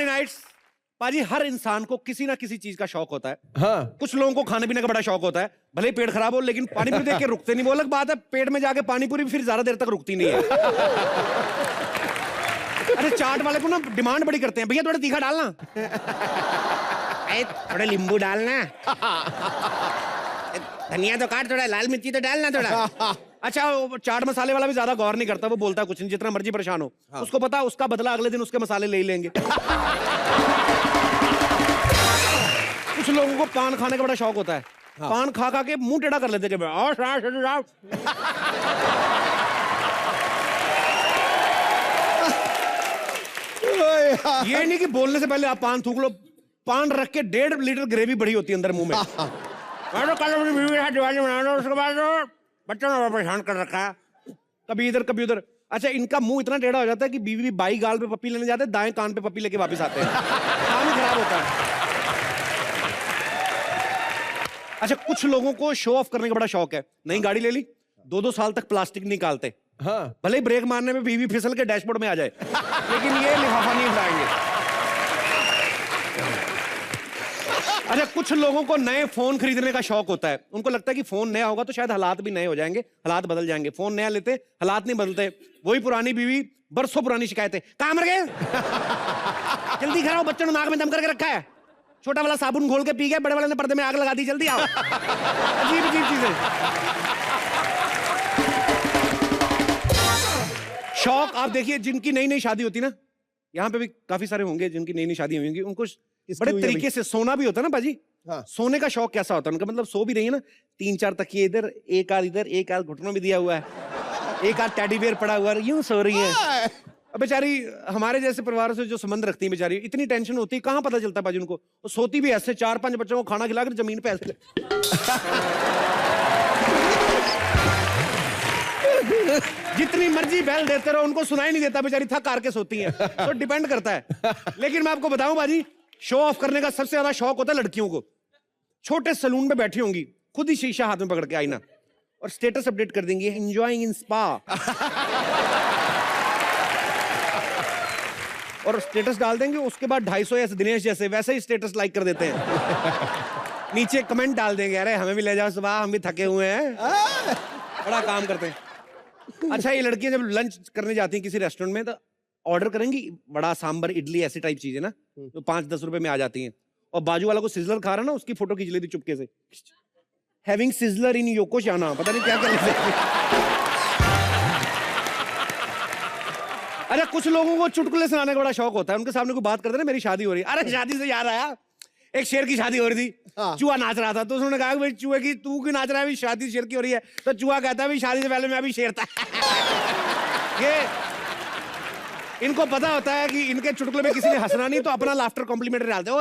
Nights पाजी, हर इंसान को किसी ना किसी चीज का शौक होता है। हाँ। कुछ लोगों को खाने पीने का बड़ा शौक होता है, भले ही पेट खराब हो लेकिन पानी पूरी देख के रुकते नहीं। वो अलग बात है, पेट में जाके पानी पूरी फिर ज्यादा देर तक रुकती नहीं है। अरे चाट वाले को ना डिमांड बड़ी करते हैं, भैया थोड़ा तीखा डालना, थोड़ा नींबू डालना, धनिया तो काट, थोड़ा लाल मिर्ची तो डालना थोड़ा। अच्छा, वो चाट मसाले वाला भी ज्यादा गौर नहीं करता, वो बोलता कुछ नहीं, जितना मर्जी परेशान हो। हाँ। उसको पता उसका बदला अगले दिन उसके मसाले ले ही लेंगे। कुछ लोगों को पान खाने का बड़ा शौक होता है। हाँ। पान खा खा के मुंह टेढ़ा कर लेते हैं। ये नहीं कि बोलने से पहले आप पान थूक लो, पान रख के 1.5 लीटर ग्रेवी बड़ी होती है अंदर मुंह में। उसके बाद बच्चों ने परेशान कर रखा है, कभी इधर कभी उधर। अच्छा, इनका मुंह इतना टेढ़ा हो जाता है कि बीवी बाई गाल पे पप्पी लेने जाते हैं, दाएं कान पे पप्पी लेके वापस आते हैं। काम ही खराब होता है। अच्छा, कुछ लोगों को शो ऑफ करने का बड़ा शौक है। नई गाड़ी ले ली, 2-2 साल तक प्लास्टिक निकालते। हाँ। भले ही ब्रेक मारने में बीवी फिसल के डैशबोर्ड में आ जाए, लेकिन ये लिफाफा नहीं उठाएंगे। अच्छा, कुछ लोगों को नए फोन खरीदने का शौक होता है। उनको लगता है कि फोन नया होगा तो शायद हालात भी नए हो जाएंगे, हालात बदल जाएंगे। फोन नया लेते, हालात नहीं बदलते, वही पुरानी बीवी, बरसों पुरानी शिकायतें। कहाँ मर गए? जल्दी कराओ, बच्चों ने नाक में दम करके रखा है, छोटा वाला साबुन घोल के पी गए, बड़े वाले ने पर्दे में आग लगा दी, जल्दी आओ। अजीब अजीब चीजें। शौक आप देखिए, जिनकी नई नई शादी होती ना, यहाँ पे भी काफी सारे होंगे जिनकी नई नई शादी हुई होंगी, उनको बड़े तरीके से सोना भी होता है ना पाजी। हाँ। सोने का शौक कैसा होता है उनका, मतलब सो भी रही है ना, 3-4 तकिए इधर, एक आध इधर, एक आध घुटनों में दिया हुआ है, एक आध टेडी बियर पड़ा हुआ है, यूं सो रही है। अब बेचारी हमारे जैसे परिवार से जो संबंध रखती है, बेचारी इतनी टेंशन होती है, कहाँ पता चलता है पाजी उनको। वो सोती भी ऐसे, 4-5 बच्चों को खाना खिलाकर जमीन पे ऐसे। जितनी मर्जी बैल देते रहो, उनको सुनाई नहीं देता, बेचारी थक हार के सोती है। तो डिपेंड करता है। लेकिन मैं आपको बताऊं बाजी, शो ऑफ करने का सबसे ज्यादा शौक होता है लड़कियों को। छोटे सलून में बैठी होंगी, खुद ही शीशा हाथ में पकड़ के आईना, और स्टेटस अपडेट कर देंगी, एंजॉयिंग इन स्पा। और स्टेटस डाल देंगे, उसके बाद 250 ऐसे दिनेश जैसे वैसे ही स्टेटस लाइक कर देते हैं। नीचे कमेंट डाल देंगे, अरे हमें भी ले जाओ सुबह, हम भी थके हुए हैं। बड़ा काम करते हैं। अच्छा, ये लड़कियां जब लंच करने जाती हैं किसी रेस्टोरेंट में, तो ऑर्डर करेंगी बड़ा सांबर इडली ऐसी टाइप चीजें ना, जो 5-10 रुपए में आ जाती हैं, और बाजू वाला को सिजलर खा रहा ना, उसकी फोटो खींच लेती चुपके से, हैविंग सिजलर इन योकोशाना, पता नहीं क्या क्या। अरे कुछ लोगों को चुटकुले सुनाने का बड़ा शौक होता है। उनके सामने कोई बात करते ना, मेरी शादी हो रही है, अरे शादी से याद आया, एक शेर की शादी हो रही थी। हाँ। चूहा नाच रहा था, तो उन्होंने कहा भाई चूहे की तू क्यों नाच रहा है, अभी शादी शेर की हो रही है। तो चूहा कहता है भाई शादी से पहले मैं अभी शेर था। ये इनको पता होता है कि इनके चुटकुले में किसी ने हंसना नहीं, तो अपना लाफ्टर कॉम्प्लीमेंट्री डालते हो।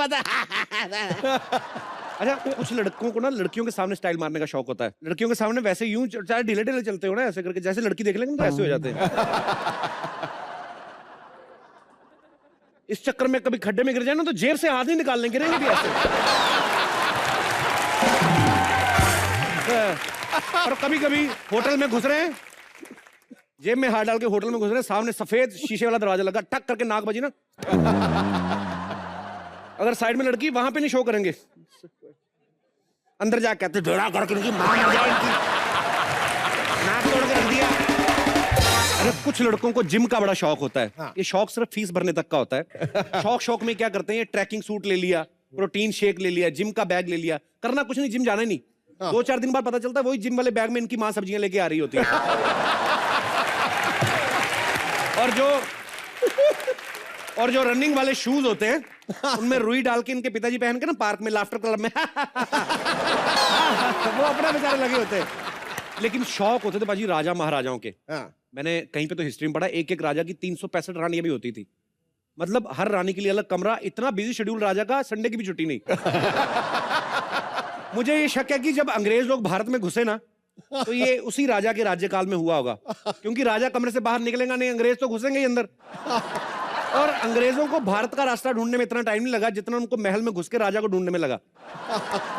अच्छा, कुछ लड़कों को ना लड़कियों के सामने स्टाइल मारने का शौक होता है। लड़कियों के सामने वैसे यूं चाहे ढीले ढीले चलते हो ना, ऐसे करके, जैसे लड़की देख लेंगे तो ऐसे हो जाते हैं। इस चक्कर में कभी खड्डे में गिर जाए ना, तो जेब से हाथ नहीं निकाल लेंगे, गिरेंगे भी ऐसे। और कभी कभी होटल में घुस रहे हैं, जेब में हाथ डाल के होटल में घुस रहे हैं, सामने सफेद शीशे वाला दरवाजा लगा, टक करके नाक बजी ना, अगर साइड में लड़की, वहां पे नहीं शो करेंगे, अंदर जाके कहते जोड़ा करके इनकी मां मर जाए, इनकी नाक तोड़ के रख दिया। अरे कुछ लड़कों को जिम का बड़ा शौक होता है। हाँ। ये शौक सिर्फ फीस भरने तक का होता है। शौक में क्या करते हैं, ट्रैकिंग सूट ले लिया, प्रोटीन शेक ले लिया, जिम का बैग ले लिया, करना कुछ नहीं, जिम जाना ही नहीं। हाँ। 2-4 दिन बाद पता चलता है वही जिम वाले बैग में इनकी मां सब्जियां लेके आ रही होती है। और जो रनिंग वाले शूज होते हैं, उनमें रुई डाल के इनके पिताजी पहन के ना पार्क में, लाफ्टर क्लब में, वो अपना बेचारे लगे होते हैं। लेकिन शौक होते थे बाजी राजा महाराजाओं के। हाँ। मैंने कहीं पे तो हिस्ट्री में पढ़ा, एक एक राजा की 365 रानियां भी होती थी। मतलब हर रानी के लिए अलग कमरा, इतना बिजी शेड्यूल राजा का, संडे की भी छुट्टी नहीं। मुझे ये शक है कि जब अंग्रेज लोग भारत में घुसे ना, तो ये उसी राजा के राज्यकाल में हुआ होगा, क्योंकि राजा कमरे से बाहर निकलेगा नहीं, अंग्रेज तो घुसेंगे ही अंदर। और अंग्रेजों को भारत का रास्ता ढूंढने में इतना टाइम नहीं लगा जितना उनको महल में घुस के राजा को ढूंढने में लगा।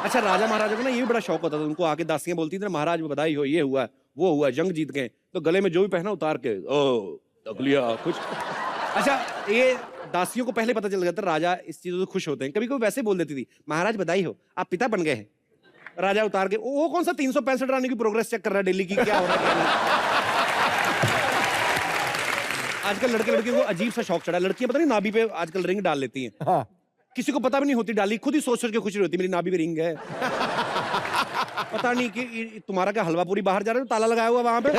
अच्छा, राजा महाराजा को ना ये भी बड़ा शौक होता था, उनको आके दासियां बोलती थी, महाराज बधाई हो, ये हुआ वो हुआ, जंग जीत गए, तो गले में जो भी पहना उतार के, ओ तकलिया कुछ। अच्छा, ये दासियों को पहले पता चल जाता राजा इस चीजों से खुश होते हैं। कभी कभी वैसे बोल देती थी, महाराज बधाई हो, आप पिता बन गए हैं। राजा उतार के वो कौन सा 365 रानी की प्रोग्रेस चेक कर रहा है दिल्ली की, क्या हो रहा है क्या नहीं। आजकल लड़के लड़कियों को अजीब सा शौक चढ़ा, लड़कियां पता नहीं नाभि पे आजकल रिंग डाल लेती हैं। हाँ। किसी को पता भी नहीं होती डाली, खुद ही सोच सोच के खुशी होती मेरी नाभि पे रिंग है। पता नहीं कि तुम्हारा क्या हलवा पूरी बाहर जा रहा है, ताला लगाया हुआ वहां पे।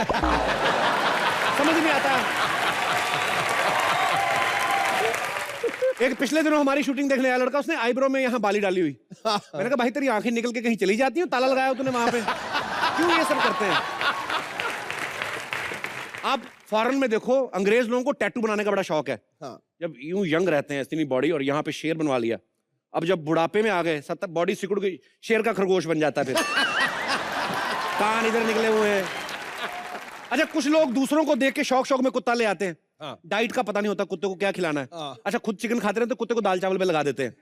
समझ नहीं आता। एक पिछले दिनों हमारी शूटिंग देखने आया लड़का, उसने आईब्रो में यहाँ बाली डाली हुई। मैंने कहा भाई तेरी आंखें निकल के कहीं चली जाती हैं, ताला लगाया हो तूने वहां पे, क्यों ये सब करते हैं? आप फॉरेन में देखो, अंग्रेज लोगों को टैटू बनाने का बड़ा शौक है। हाँ। जब यूं यंग रहते हैं इतनी बॉडी, और यहाँ पे शेर बनवा लिया। अब जब बुढ़ापे में आ गए, बॉडी सिकुड़ गई, शेर का खरगोश बन जाता है फिर। कान इधर निकले हुए हैं। अच्छा, कुछ लोग दूसरों को देख के शौक में कुत्ता ले आते हैं। हाँ। डाइट का पता नहीं होता कुत्ते को क्या खिलाना है। हाँ। अच्छा, खुद चिकन खाते रहते तो कुत्ते को दाल चावल पे लगा देते हैं।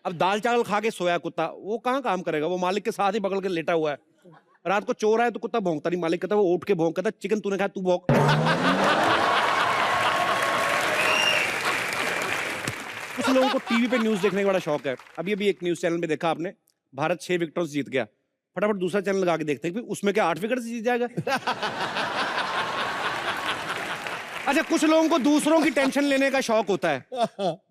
अब दाल चावल खा के सोया कुत्ता, वो कहाँ काम करेगा? वो मालिक के साथ ही पकड़ के लेटा हुआ है। रात को चोर आए तो कुत्ता भौंकता नहीं, मालिक कहता वो उठ के भौंक, कहता चिकन तूने खाया तू भौंक। कुछ लोगों को टीवी पे न्यूज देखने का बड़ा शौक है। अभी अभी एक न्यूज चैनल पे देखा आपने, भारत 6 विकेटों से जीत गया। फटाफट दूसरा चैनल लगा के देखते हैं उसमें क्या 8 विकेट से जीत जाएगा। अच्छा, कुछ लोगों को दूसरों की टेंशन लेने का शौक होता है।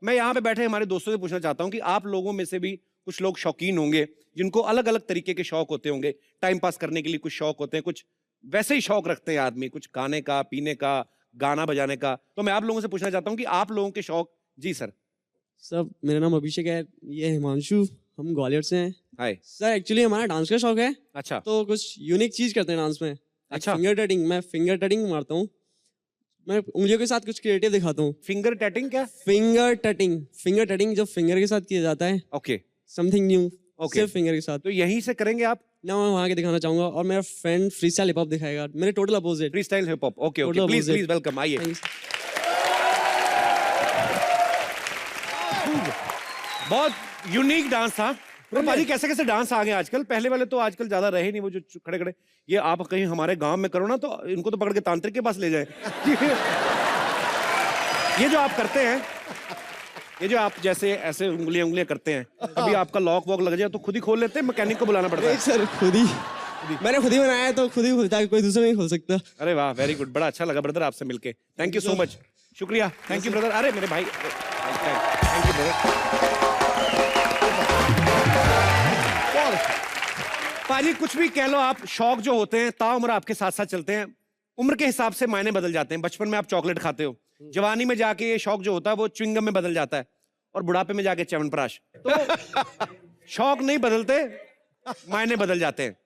मैं यहाँ पे बैठे हमारे दोस्तों से पूछना चाहता हूँ कि आप लोगों में से भी कुछ लोग शौकीन होंगे जिनको अलग अलग तरीके के शौक होते होंगे। टाइम पास करने के लिए कुछ शौक होते हैं, कुछ वैसे ही शौक रखते हैं आदमी, कुछ खाने का, पीने का, गाना बजाने का। तो मैं आप लोगों से पूछना चाहता हूँ कि आप लोगों के शौक। जी सर। सर मेरा नाम अभिषेक है, ये हिमांशु, हम ग्वालियर से हैं। हाय सर, एक्चुअली हमारा डांस का शौक है। अच्छा। तो कुछ यूनिक चीज करते हैं डांस में। अच्छा। फिंगर टैटिंग, मैं फिंगर टैटिंग मारता हूँ, मैं उंगलियों के साथ कुछ क्रिएटिव दिखाता हूँ। फिंगर टैटिंग क्या? फिंगर टैटिंग जो फिंगर के साथ किया जाता है। ओके। Something new. ओके। सिर्फ फिंगर के साथ। तो यहीं से करेंगे आप? ना, मैं वहाँ के दिखाना चाहूंगा, और मेरा friend free style hip hop दिखाएगा। मेरे total opposite. Free style hip hop. Okay okay, please please welcome, आइए। बहुत यूनिक डांस था। तो पाजी कैसे कैसे डांस आ गए आजकल? पहले वाले तो आजकल ज्यादा रहे नहीं, वो जो खड़े खड़े। ये आप कहीं हमारे गांव में करो ना तो इनको तो पकड़ के तांत्रिक के पास ले जाए। ये जो आप करते हैं, ये जो आप जैसे ऐसे उंगलियां करते हैं, अभी आपका लॉक वॉक लग जाए तो खुद ही खोल लेते हैं, मैकेनिक को बुलाना पड़ता है? सर खुद ही, मैंने खुद ही बनाया है तो खुद ही खुलता है, कोई दूसरा नहीं खोल सकता। अरे वाह, वेरी गुड, बड़ा अच्छा लगा ब्रदर आपसे मिलके। थैंक यू सो मच, शुक्रिया, थैंक यू ब्रदर। अरे मेरे भाई, थैंक यू ब्रदर। पाजी कुछ भी कह लो आप, शौक जो होते हैं ताउम्र आपके साथ साथ चलते हैं। उम्र के हिसाब से मायने बदल जाते हैं। बचपन में आप चॉकलेट खाते हो, जवानी में जाके ये शौक जो होता है वो च्युइंगम में बदल जाता है, और बुढ़ापे में जाके च्यवनप्राश। तो शौक नहीं बदलते, मायने बदल जाते हैं।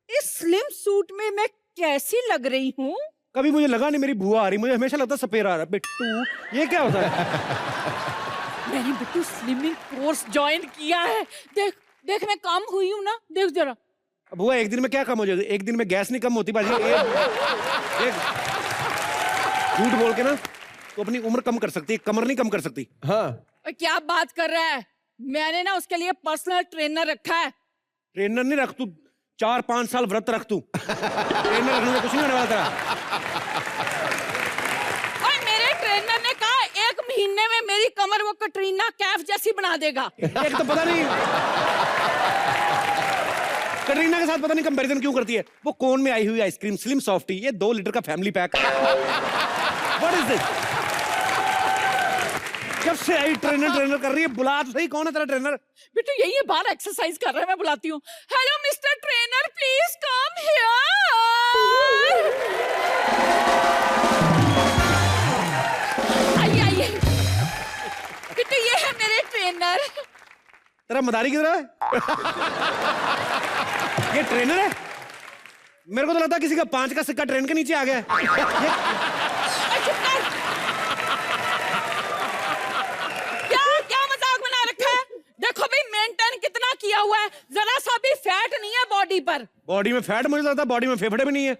इस स्लिम सूट में मैं कैसी लग रही हूँ? कभी मुझे लगा नहीं मेरी बुआ आ रही, मुझे हमेशा लगता सपेरा आ रहा। बिट्टू, ये क्या होता है? मैंने बिट्टू स्लिमिंग कोर्स ज्वाइन किया है। देख देख, मैं कम हुई हूँ ना, देख जरा। बुआ एक दिन में क्या कम हो जाएगा? एक दिन में गैस नहीं कम होती बाजी। झूठ बोल के ना तो अपनी उम्र कम कर सकती है, कमर नहीं कम कर सकती। हाँ। क्या बात कर रहा है? मैंने ना उसके लिए पर्सनल ट्रेनर रखा है। ट्रेनर नहीं रख, तू 4-5 साल व्रत रख तू। ट्रेनर रखने से कुछ नहीं होने वाला तेरा। और मेरे ट्रेनर ने कहा 1 महीने में मेरी कमर वो कटरीना कैफ जैसी बना देगा। एक तो पता नहीं कटरीना के साथ पता नहीं कंपैरिजन क्यों करती है। वो कोन में आई हुई आइसक्रीम स्लिम सॉफ्टी, ये 2 लीटर का family pack. What is this? जब से आई ट्रेनर कर रही है, बुला तो सही, कौन है तेरा ट्रेनर? बेटू यही है, बाहर एक्सरसाइज कर रहा है, मैं बुलाती हूँ। Hello mister trainer, please come here. आइए आइए। बेटू ये है मेरे ट्रेनर। तेरा मदारी किधर है? ये ट्रेनर है? मेरे को तो लगता है किसी का 5 का सिक्का ट्रेन के नीचे आ गया। क्या मजाक बना रखा है? देखो भाई, मेंटेन कितना किया हुआ है, जरा सा भी फैट नहीं है बॉडी पर। बॉडी में फैट? मुझे लगता है बॉडी में फेफड़े भी नहीं है।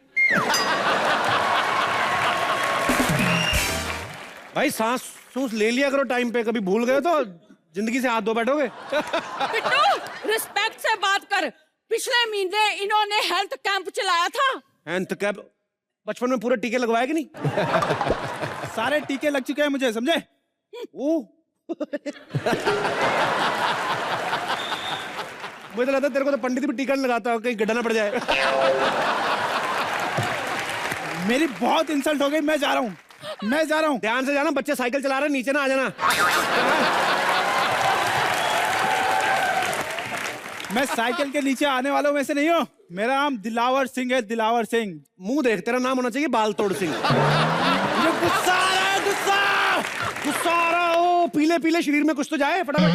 भाई सांस सूस ले लिया करो टाइम पे, कभी भूल गए तो जिंदगी से हाथ धो बैठोगे? बिट्टू रिस्पेक्ट से बात कर। पिछले महीने इन्होंने हेल्थ कैंप चलाया था। Health camp? बचपन में पूरे टीके लगवाए कि नहीं? सारे टीके लग चुके हैं मुझे, समझे? ओ मुझे तो लगता है तेरे को तो पंडित भी टीका नहीं लगाता, कहीं गड्ढा ना पड़ जाए। मेरी बहुत इंसल्ट हो गई, मैं जा रहा हूँ, मैं जा रहा हूँ। ध्यान से जाना, बच्चे साइकिल चला रहे हैं, नीचे ना आ जाना। मैं साइकिल के नीचे आने वालों में से नहीं हूँ। मेरा नाम दिलावर सिंह है, दिलावर सिंह। मुंह देख, तेरा नाम होना चाहिए बाल तोड़ सिंह। मुझे गुस्सा आ रहा है, गुस्सा आ रहा। ओ पीले पीले शरीर में कुछ तो जाए फटाफट।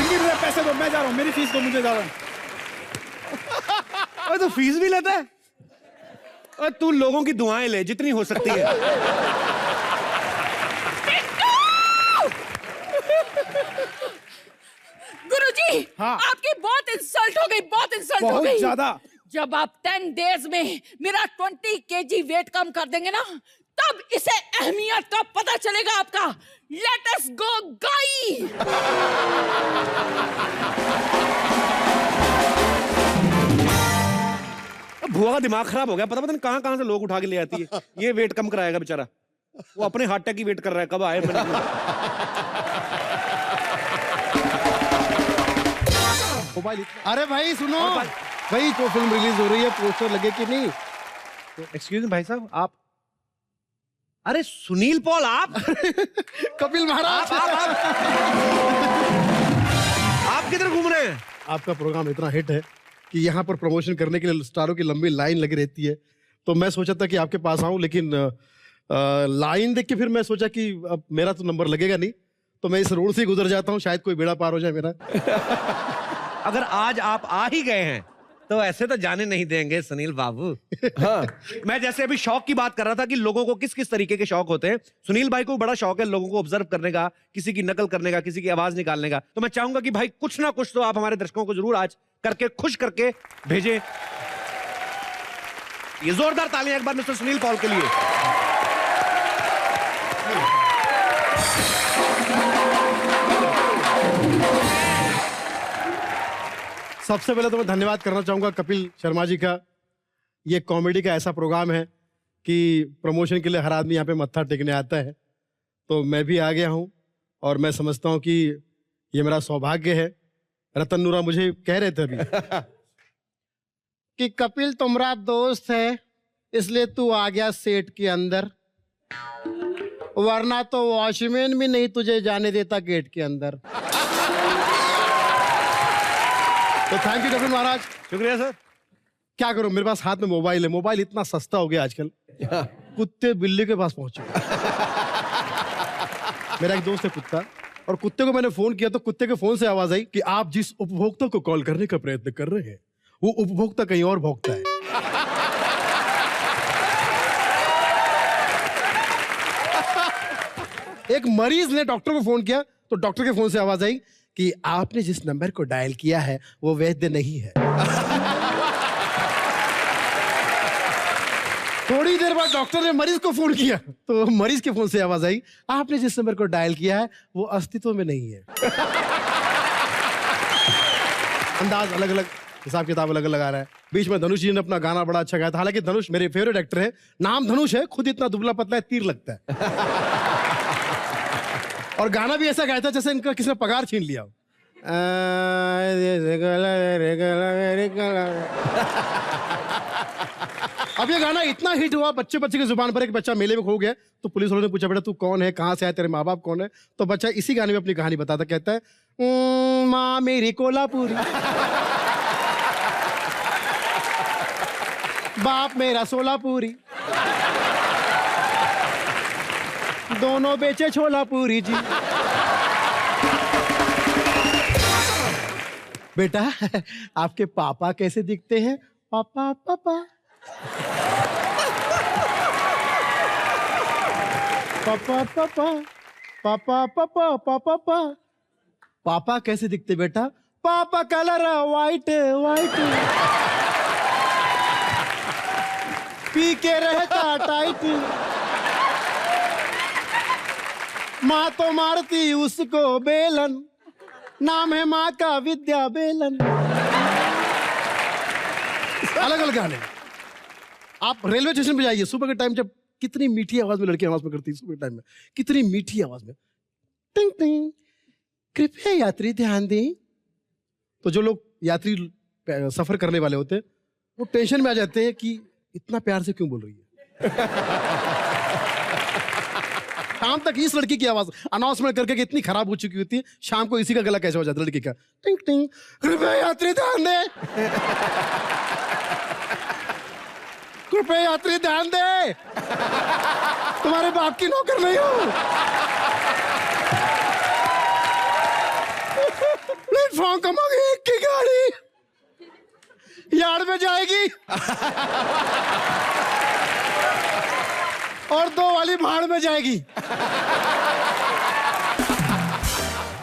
मुझे पैसे दो, मैं जा रहा हूँ, मेरी फीस दो, मुझे जा रहा हूँ। अरे तो फीस भी लेता है? अरे तू लोगों की दुआएं ले जितनी हो सकती है। गुरुजी, हाँ। आपकी बहुत इंसल्ट हो गई, बहुत इंसल्ट हो बहुत गई। ज्यादा। जब आप 10 डेज में मेरा 20 kg वेट कम कर देंगे ना, तब इसे अहमियत का पता चलेगा आपका। लेट अस गो गाई। भुआ का दिमाग खराब हो गया, पता नहीं कहां से लोग उठा के ले आती है। ये वेट कम कराएगा बेचारा, वो अपने हार्ट अटैक की वेट कर रहा है, कब आए। अरे भाई सुनो, भाई तो फिल्म रिलीज हो रही है, पोस्टर लगे कि नहीं? एक्सक्यूज मी भाई साहब, आप? अरे सुनील पॉल आप? कपिल महाराज, आप किधर घूम रहे हैं? आपका प्रोग्राम इतना हिट है कि यहाँ पर प्रमोशन करने के लिए स्टारों की लंबी लाइन लगी रहती है, तो मैं सोचा था कि आपके पास आऊं, लेकिन लाइन देख के फिर मैं सोचा कि अब मेरा तो नंबर लगेगा नहीं, तो मैं इस रोड से ही गुजर जाता हूँ, शायद कोई बेड़ा पार हो जाए मेरा। अगर आज आप आ ही गए हैं तो ऐसे तो जाने नहीं देंगे सुनील बाबू। हाँ। मैं जैसे अभी शौक की बात कर रहा था कि लोगों को किस किस तरीके के शौक होते हैं। सुनील भाई को बड़ा शौक है लोगों को ऑब्जर्व करने का, किसी की नकल करने का, किसी की आवाज निकालने का। तो मैं चाहूंगा कि भाई कुछ ना कुछ तो आप हमारे दर्शकों को जरूर आज करके खुश करके भेजें। ये जोरदार तालियां एक बार मिस्टर सुनील पॉल के लिए। सबसे पहले तो मैं धन्यवाद करना चाहूंगा कपिल शर्मा जी का। ये कॉमेडी का ऐसा प्रोग्राम है कि प्रमोशन के लिए हर आदमी यहाँ पे मत्था टेकने आता है, तो मैं भी आ गया हूँ और मैं समझता हूँ कि ये मेरा सौभाग्य है। रतन नूरा मुझे कह रहे थे अभी कि कपिल तुम्हारा दोस्त है इसलिए तू आ गया सेट के अंदर, वरना तो वॉचमैन भी नहीं तुझे जाने देता गेट के अंदर। तो थैंक यू कपिल महाराज। शुक्रिया सर। क्या करूं, मेरे पास हाथ में मोबाइल है, मोबाइल इतना सस्ता हो गया आजकल, कुत्ते बिल्ली के पास पहुंचे। मेरा एक दोस्त है कुत्ता, और कुत्ते को मैंने फोन किया तो कुत्ते के फोन से आवाज आई कि आप जिस उपभोक्ता को कॉल करने का प्रयत्न कर रहे हैं वो उपभोक्ता कहीं और भोगता है। एक मरीज ने डॉक्टर को फोन किया तो डॉक्टर के फोन से आवाज आई कि आपने जिस नंबर को डायल किया है वो वैध नहीं है। थोड़ी देर बाद डॉक्टर ने मरीज को फोन किया तो मरीज के फोन से आवाज आई आपने जिस नंबर को डायल किया है वो अस्तित्व में नहीं है। अंदाज अलग अलग, हिसाब किताब अलग अलग आ रहा है। बीच में धनुष जी ने अपना गाना बड़ा अच्छा गाया था, हालांकि धनुष मेरे फेवरेट एक्टर है, नाम धनुष है, खुद इतना दुबला पतला है तीर लगता है। और गाना भी ऐसा गाया था जैसे इनका किसी ने पगार छीन लिया हो। अब ये गाना इतना हिट हुआ बच्चे बच्चे की जुबान पर, एक बच्चा मेले में खो गया तो पुलिस वालों ने पूछा बेटा तू कौन है, कहाँ से आया, तेरे माँ बाप कौन है, तो बच्चा इसी गाने में अपनी कहानी बताता, कहता है माँ मेरी कोल्हापुरी, बाप मेरा सोलापुरी, दोनों बेचे छोलापुरी जी। बेटा आपके पापा कैसे दिखते हैं? पापा पापा पापा पापा पापा पापा पापा पापा कैसे दिखते बेटा? पापा कलर वाइट वाइट, पी के रहता टाइट, माँ तो मारती उसको बेलन, नाम है माँ का विद्या बेलन। अलग अलग गाने। आप रेलवे स्टेशन पे जाइए सुबह के टाइम, जब कितनी मीठी आवाज में लड़की आवाज में करती है सुबह के टाइम में, कितनी मीठी आवाज में, टिंग टिंग, कृपया यात्री ध्यान दें। तो जो लोग यात्री सफर करने वाले होते हैं वो टेंशन में आ जाते हैं कि इतना प्यार से क्यों बोल रही है। शाम तक इस लड़की की आवाज अनाउंसमेंट करके कि इतनी खराब हो चुकी होती है, शाम को इसी का गला कैसे हो जाता है लड़की का, टिंग टिंग, कृपया यात्री ध्यान दें, कृपया यात्री ध्यान दे, तुम्हारे बाप की नौकर नहीं हूं। प्लेटफॉर्म क्रमांक 1 की गाड़ी यार्ड में जाएगी और 2 वाली भाड़ में जाएगी।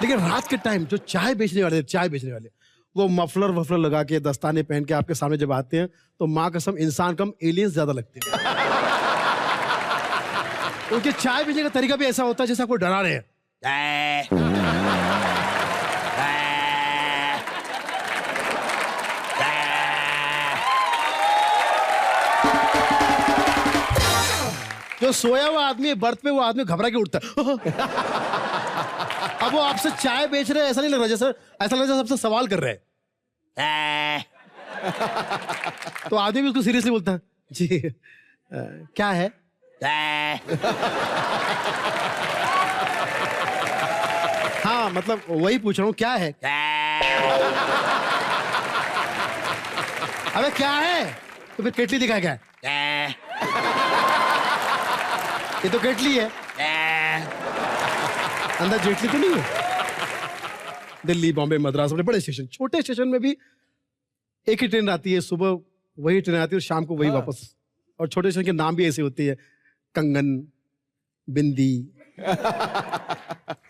लेकिन रात के टाइम जो चाय बेचने वाले वो मफलर वफलर लगा के दस्ताने पहन के आपके सामने जब आते हैं तो माँ कसम इंसान कम एलियंस ज्यादा लगते हैं। उनके चाय पीने का तरीका भी ऐसा होता है जैसा कोई डरा रहे हैं। जो सोया हुआ आदमी बर्थ पे, वो आदमी घबरा के उठता है। अब वो आपसे चाय बेच रहे हैं, ऐसा नहीं लग रहा जैसे, ऐसा लग रहा है सबसे सवाल कर रहे हैं। तो आदमी भी उसको सीरियसली बोलता है, जी क्या है? हाँ मतलब वही पूछ रहा हूँ, क्या है? अबे क्या है? तो फिर केटली दिखाया क्या है? ये तो केटली है, अंदर जेटली तो नहीं है। दिल्ली, बॉम्बे, मद्रास, बड़े स्टेशन, छोटे स्टेशन में भी एक ही ट्रेन आती है, सुबह वही ट्रेन आती है और शाम को वही वापस। और छोटे स्टेशन के नाम भी ऐसे होते हैं, कंगन, बिंदी।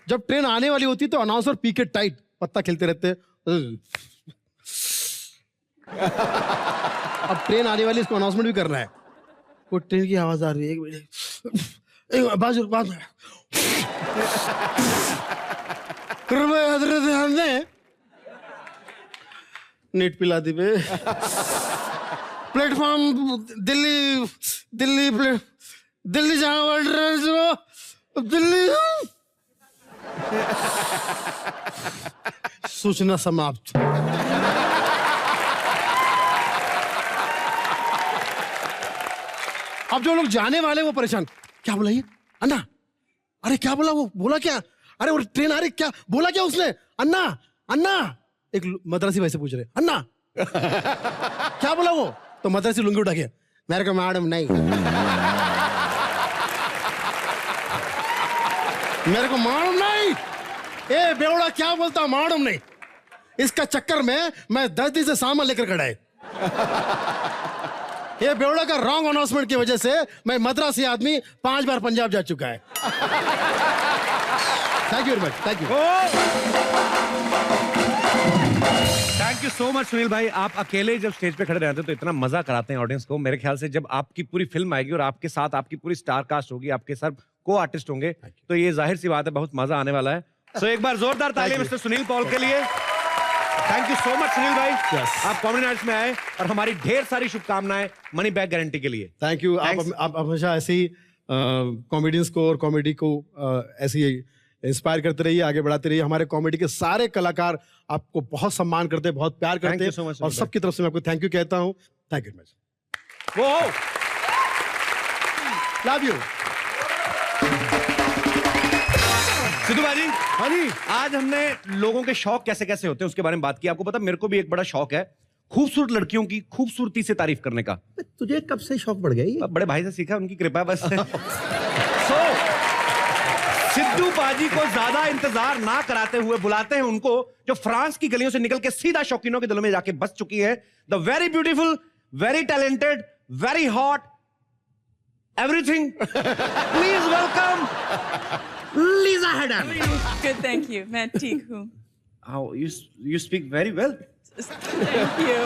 जब ट्रेन आने वाली होती है तो अनाउंसर पी के टाइट पत्ता खेलते रहते हैं। अब ट्रेन आने वाली, इसको अनाउंसमेंट भी करना है। वो ट्रेन की आवाज आ रही है, एक मिनट, बाजू बाजू, ध्यान दें, नीट पिला दी बे। प्लेटफॉर्म दिल्ली जहां वर्ल्ड दिल्ली। सूचना समाप्त। अब जो लोग जाने वाले वो परेशान, क्या बोला ये अन्ना? अरे क्या बोला वो? बोला क्या? अरे वो ट्रेन आ रही, क्या बोला? क्या उसने? अन्ना अन्ना, एक मद्रासी भाई से पूछ रहे, अन्ना क्या बोला वो? तो मद्रासी लुंगी उठा के, मेरे को मैडम नहीं, मेरे को मालूम नहीं। ए बेवड़ा क्या बोलता, मालूम नहीं? इसका चक्कर में मैं 10 दिन से सामान लेकर खड़ा है। ये बेवड़ा का रॉन्ग अनाउंसमेंट की वजह से मैं मद्रासी आदमी 5 बार पंजाब जा चुका है। Thank you very much, thank you. Thank you so much Sunil भाई। आप अकेले जब स्टेज पे खड़े रहते हैं तो इतना मजा कराते हैं ऑडियंस को। मेरे ख्याल से जब आपकी पूरी फिल्म आएगी और आपके साथ आपकी पूरी स्टार कास्ट होगी, आपके सब को आर्टिस्ट होंगे, तो ये जाहिर सी बात है बहुत मजा आने वाला है। सो एक बार जोरदार ताली मिस्टर सुनील पॉल के लिए। Thank you so much Sunil भाई। आप कॉमेडी नाइट्स में आए और हमारी ढेर सारी शुभकामनाएं मनी बैक गारंटी के लिए। Thank you. आप हमेशा ऐसे ही कॉमेडियंस को और कॉमेडी को ऐसे ही इंस्पायर करते रहिए, आगे बढ़ाते रहिए। हमारे कॉमेडी के सारे कलाकार आपको बहुत सम्मान करते हैं, बहुत प्यार करते हैं, और सबकी तरफ से मैं आपको थैंक यू कहता हूँ। Thank you very much. Love you. Sidhu भाजी, हाँ जी, आज हमने लोगों के शौक कैसे कैसे होते हैं उसके बारे में बात की। आपको पता, मेरे को भी एक बड़ा शौक है खूबसूरत लड़कियों की खूबसूरती से तारीफ करने का। तुझे कब से शौक बढ़ गया ये? बड़े भाई से सीखा, उनकी कृपा बस। सिद्धू पाजी को ज्यादा इंतजार ना कराते हुए बुलाते हैं उनको जो फ्रांस की गलियों से निकल के सीधा शौकीनों के दिलों में जाके बस चुकी है। The very beautiful, very talented, very hot, everything. Please welcome Lisa Hayden. Good, thank you. मैं ठीक हूँ। How you speak very well. Thank you.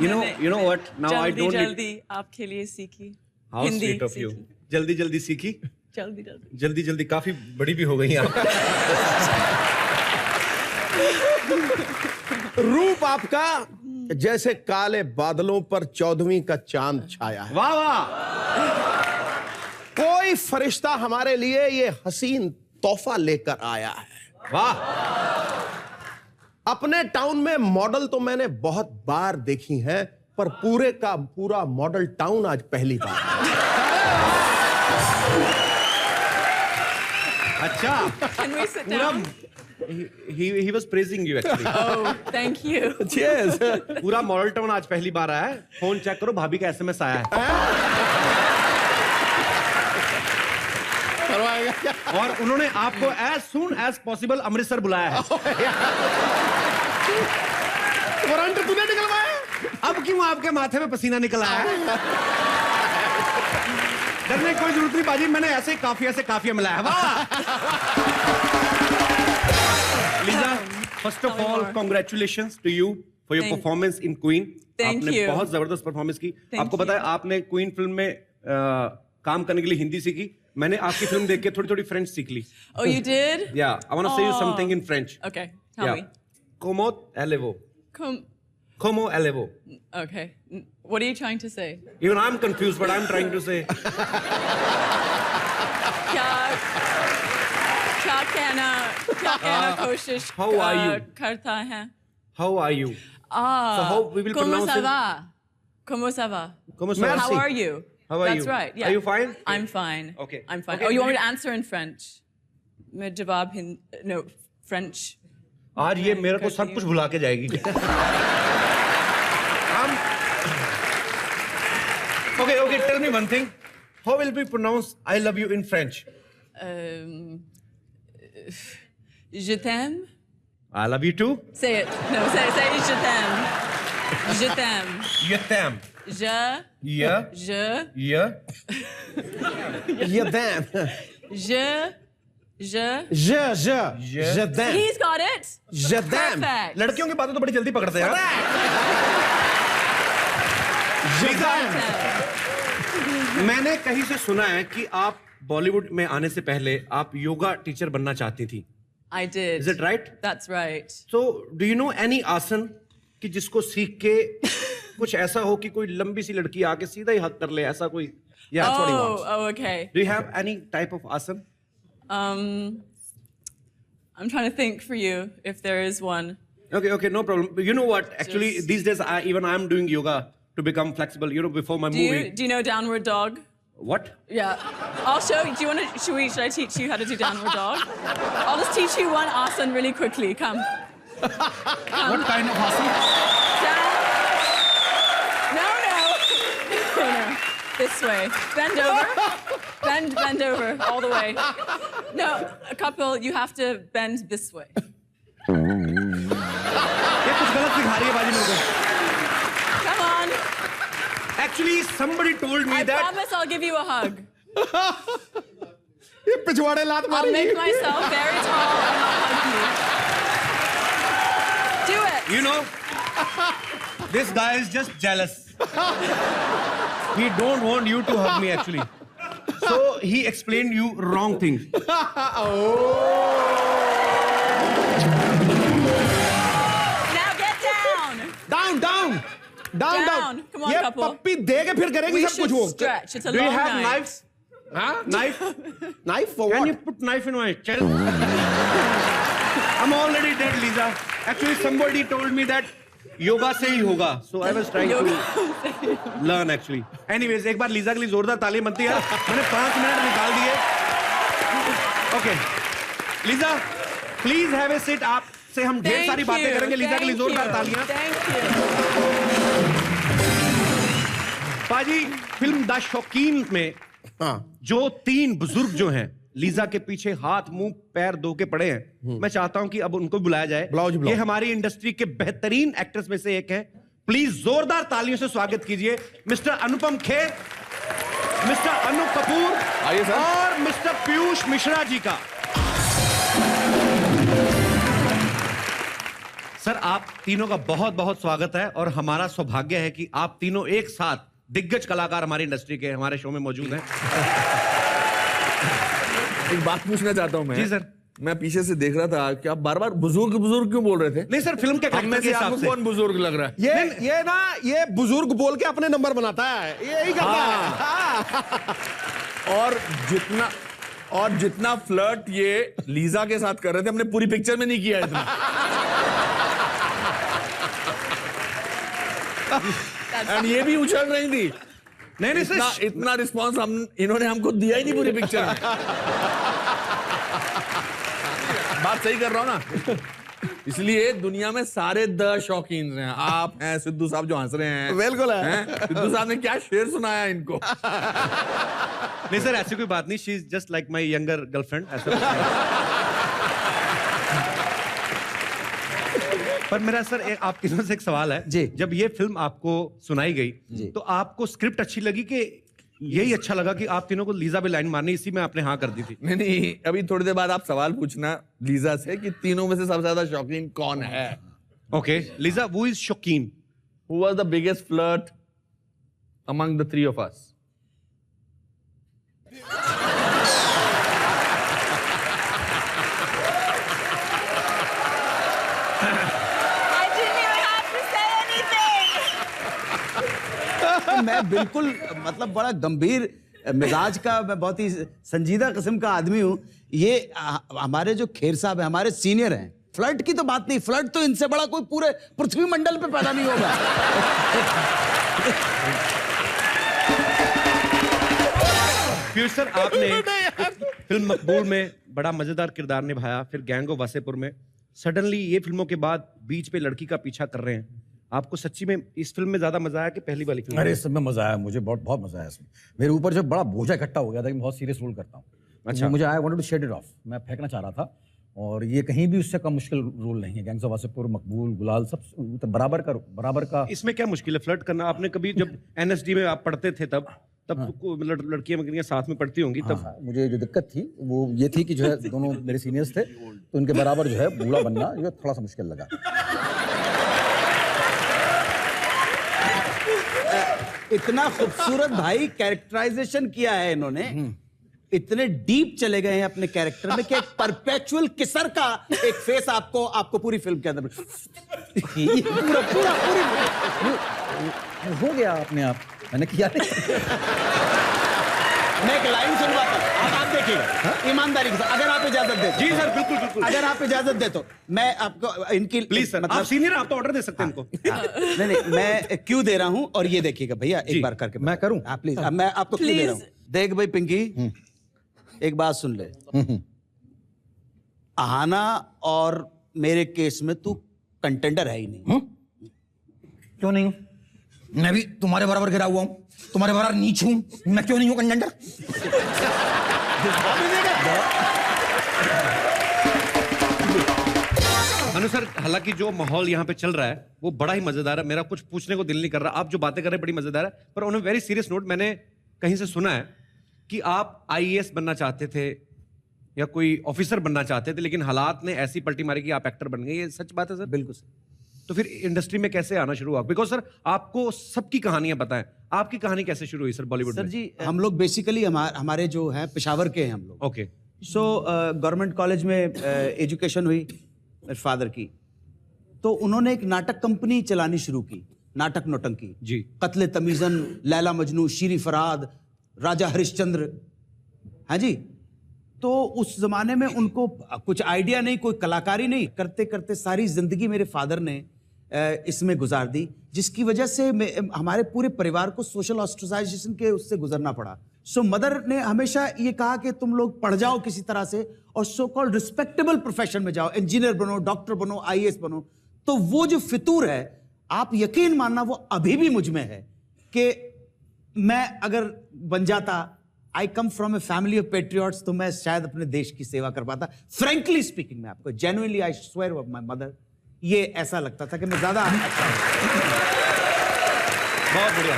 You know what? Now I don't. जल्दी आपके लिए सीखी। How Hindi sweet of you. सीखी। जल्दी सीखी। जल्दी जल्दी जल्दी जल्दी काफी बड़ी भी हो गई आप। रूप आपका जैसे काले बादलों पर 14वीं का चांद छाया है। वाह वाह। कोई फरिश्ता हमारे लिए ये हसीन तोहफा लेकर आया है। वाह। अपने टाउन में मॉडल तो मैंने बहुत बार देखी हैं, पर पूरे का पूरा मॉडल टाउन आज पहली बार। अच्छा। Can we sit down? he was praising you actually. Oh, thank you. Cheers. पूरा मॉडल टाउन आज पहली बार आया है। फोन चेक करो, भाभी का एसएमएस आया है। और उन्होंने आपको as soon as possible Amritsar बुलाया है। वारंट तूने निकलवाया? अब क्यों आपके माथे में पसीना निकल आया है? डरने की कोई जरूरत नहीं बाजी, मैंने ऐसे काफिया मिलाया है। वाह। Lisa, first of all congratulations to you for your performance in Queen. Thank आपने you. बहुत जबरदस्त परफॉर्मेंस की। आपको पता है आपने क्वीन फिल्म में काम करने के लिए हिंदी सीखी। मैंने आपकी फिल्म देख के थोड़ी फ्रेंच सीख ली। Oh, you did? Yeah, I want to say you something in French. Okay, tell me. Como allez-vous? Come. Como allez-vous? Okay. What are you trying to say? Even I'm confused, but I'm trying to say. क्या कहना कोशिश How are you? करता है? How are you? So how we will Comment pronounce ça it? va? Comment ça va? Como ça va? How are you? How are That's you? right. Yeah. Are you fine? I'm fine. Okay. I'm fine. Okay, Oh, you want me great. to answer in French? मैं जवाब no French. आज ये मेरे को सब कुछ भुला के जाएगी। Okay, tell me one thing. How will we pronounce I love you in French? Je t'aime. I love you too. Say it. No, say je t'aime. Je t'aime. You t'aime. Je. Yeah. Je. Yeah. ये damn. Je. Je damn. He's got it. Je damn. Perfect. लड़कियों की बातें तो बड़ी जल्दी पकड़ते हैं। मैंने कहीं से सुना है कि आप बॉलीवुड में आने से पहले आप योगा टीचर बनना चाहती थी। I did. Is it right? That's right. So, do you know any आसन कि जिसको सीख के कुछ ऐसा हो कि कोई लंबी सी लड़की आके सीधा ही हक कर ले, ऐसा कोई? Yeah, that's what he wants. Oh, okay. Do you have any type of आसन? I'm trying to think for you if there is one. Okay, no problem. But you know what? Actually, Just- these days I'm doing yoga to become flexible. You know, before my movie. Do you know downward dog? What? Yeah. I'll show you. Do you want to? Should I teach you how to do downward dog? I'll just teach you one asana really quickly. Come. What kind of hustle? Down. No. No. This way. Bend over. Bend over all the way. No, a couple. You have to bend this way. ये कुछ गलत सिखा रही है बाजी मेरे को। Come on. Actually, somebody told me I that. promise I'll give you a hug. ये पिछवाड़े लात I'll मारेगी। make myself very tall and I'll hug you. Do it. You know, this guy is just jealous. He don't want you to hug me actually. So he explained you wrong things. Now get down. Down. Down. Come on, ये couple. पप्पी दे के फिर करेंगी We सब कुछ should वो। stretch. It's a Do you long have night. knives? हाँ? Knife? Knife for Can what? you put knife in my chest? I'm already dead, Lisa. Actually, somebody told me that yoga से ही होगा. So I was trying to learn actually. Anyways, एक बार Lisa के लिए जोरदार ताली बनती है. मैंने 5 मिनट निकाल दिए. Okay. Lisa, please have a seat. आपसे हम ढेर Thank सारी बातें you. करेंगे. लीजा के लिए Thank जोरदार you. तालियां. Thank you. पाजी फिल्म द शौकीन में हाँ। जो 3 बुजुर्ग जो हैं लीजा के पीछे हाथ मुंह पैर धो के पड़े हैं, मैं चाहता हूं कि अब उनको बुलाया जाए। बुलाओ जी, बुलाओ। ये हमारी इंडस्ट्री के बेहतरीन एक्टर्स में से एक हैं। प्लीज जोरदार तालियों से स्वागत कीजिए मिस्टर अनुपम खेर, मिस्टर अनु कपूर आइए सर। और मिस्टर पीयूष मिश्रा जी का। सर, आप तीनों का बहुत बहुत स्वागत है और हमारा सौभाग्य है कि आप तीनों एक साथ दिग्गज कलाकार हमारी इंडस्ट्री के हमारे शो में मौजूद हैं। एक बात पूछना चाहता हूँ मैं। जी सर। मैं पीछे से देख रहा था कि आप बार बार बुजुर्ग बुजुर्ग क्यों बोल रहे थे? नहीं सर, फिल्म के हम में कैरेक्टर के से हिसाब आपको से। कौन बुजुर्ग लग रहा है? ये बुजुर्ग बोल के अपने नंबर बनाता है, यही करता है। और जितना फ्लर्ट ये लीजा के साथ कर रहे थे, हमने पूरी पिक्चर में नहीं किया इतना। एंड ये भी उछल रही थी। नहीं नहीं इतना, सर, इतना रिस्पॉन्स इन्होंने हमको दिया ही नहीं पूरी पिक्चर में। बात सही कर रहा हूं ना? इसलिए दुनिया में सारे द शौकीन हैं। आप हैं, सिद्धू साहब जो हंस रहे हैं। बिल्कुल है। सिद्धू साहब ने क्या शेर सुनाया इनको। नहीं सर, ऐसी कोई बात नहीं। She is just like my younger girlfriend, ऐसा कुछ नहीं। पर मेरा सर आप तीनों से एक सवाल है जी। जब ये फिल्म आपको सुनाई गई तो आपको स्क्रिप्ट अच्छी लगी कि यही अच्छा लगा कि आप तीनों को लीजा पे लाइन मारनी, इसी में आपने हाँ कर दी थी? नहीं, अभी थोड़ी देर बाद आप सवाल पूछना लीजा से कि तीनों में से सबसे ज्यादा शौकीन कौन है। ओके, लीजा, हु इज शौकीन? Who was the biggest flirt among the three of us? I didn't even have to say anything. मैं बिल्कुल मतलब बड़ा गंभीर मिजाज का, मैं बहुत ही संजीदा किस्म का आदमी हूँ। ये हमारे जो खेर साहब हैं, हमारे सीनियर हैं। फ्लर्ट की तो बात नहीं, फ्लर्ट तो इनसे बड़ा कोई पूरे पृथ्वी मंडल पे पैदा नहीं होगा। पीयूष सर, आपने फिल्म मकबूल में बड़ा मजेदार किरदार निभाया, फिर गैंग ऑफ वासेपुर में। सडनली ये फिल्मों के बाद बीच पे लड़की का पीछा कर रहे हैं। आपको सच्ची में इस फिल्म में ज्यादा मजा आया कि पहली वाली फिल्म? अरे, इस सब में मजा आया मुझे, बहुत बहुत मजा आया इसमें। मेरे ऊपर जो बड़ा बोझा इकट्ठा हो गया था कि मैं बहुत सीरियस रोल करता हूँ। अच्छा। मुझे I wanted to shed it off, मैं फेंकना चाह रहा था। और ये कहीं भी उससे कम मुश्किल रोल नहीं है। गैंग्स ऑफ वासेपुर, मकबूल, गुलाल, सब बराबर का। इसमें क्या मुश्किल है फ्लर्ट करना? आपने कभी जब एनएसडी में आप पढ़ते थे तब लड़कियां मकड़ियां साथ में पढ़ती होंगी तब? हाँ, मुझे जो दिक्कत थी वो ये थी कि जो है दोनों मेरे सीनियर्स थे, तो उनके बराबर जो है बूढ़ा बनना ये थोड़ा सा मुश्किल लगा। इतना खूबसूरत भाई कैरेक्टराइजेशन किया है इन्होंने, इतने डीप चले गए हैं अपने कैरेक्टर में कि एक परपेचुअल किसर का एक फेस आपको पूरी फिल्म के अंदर पूरी हो गया अपने आप, मैंने किया नहीं। मैं एक लाइन सुनवाता हूं, आप देखिएगा ईमानदारी के साथ, अगर आप इजाजत दे। जी सर, बिल्कुल बिल्कुल। अगर आप इजाजत दे तो मैं आपको इनकी प्लीज सर, आप सीनियर, आप तो ऑर्डर दे सकते हैं इनको। नहीं, मैं क्यों दे रहा हूं और ये देखिएगा भैया, एक बार करके मैं करूं? प्लीज, मैं आपको क्यों दे रहा हूं। देख भाई पिंकी, एक बात सुन ले। आहाना और मेरे केस में तू कंटेंडर है ही नहीं। क्यों नहीं हूं? मैं भी तुम्हारे बराबर गिरा हुआ हूं, तुम्हारे बराबर नीच हूं, मैं क्यों नहीं हूं कंटेंडर? अनु सर, हालांकि जो माहौल यहाँ पे चल रहा है वो बड़ा ही मजेदार है। मेरा कुछ पूछने को दिल नहीं कर रहा, आप जो बातें कर रहे हैं बड़ी मजेदार है। पर on a very serious note, मैंने कहीं से सुना है कि आप आईएएस बनना चाहते थे या कोई ऑफिसर बनना चाहते थे, लेकिन हालात ने ऐसी पलटी मारी कि आप एक्टर बन गए। ये सच बात है सर? बिल्कुल सर। तो फिर इंडस्ट्री में कैसे आना शुरू हुआ? बिकॉज सर आपको सबकी कहानियां पता है, आपकी कहानी कैसे शुरू हुई सर बॉलीवुड में? सर जी, हम लोग बेसिकली हमारे जो है पेशावर के हैं हम लोग। ओके। सो गवर्नमेंट कॉलेज में एजुकेशन हुई मेरे फादर की, तो उन्होंने एक नाटक कंपनी चलानी शुरू की, नाटक नौटंकी जी। कत्ले तमीज़न, लैला मजनू, शीरी फराद, राजा हरिश्चंद्र। हाँ जी। तो उस जमाने में उनको कुछ आइडिया नहीं, कोई कलाकारी नहीं, करते करते सारी जिंदगी मेरे फादर ने इसमें गुजार दी, जिसकी वजह से हमारे पूरे परिवार को सोशल ऑस्ट्रेसाइजेशन के उससे गुजरना पड़ा। सो मदर ने हमेशा ये कहा कि तुम लोग पढ़ जाओ किसी तरह से और सो कॉल्ड रिस्पेक्टेबल प्रोफेशन में जाओ, इंजीनियर बनो, डॉक्टर बनो, आईएएस बनो। तो वो जो फितूर है, आप यकीन मानना, वो अभी भी मुझ में है कि मैं अगर बन जाता, I come from a family of patriots, तो मैं शायद अपने देश की सेवा कर पाता। फ्रेंकली स्पीकिंग, मैं आपको genuinely I swear of my mother, ये ऐसा लगता था कि मैं ज्यादा अच्छा हूं। बहुत बढ़िया।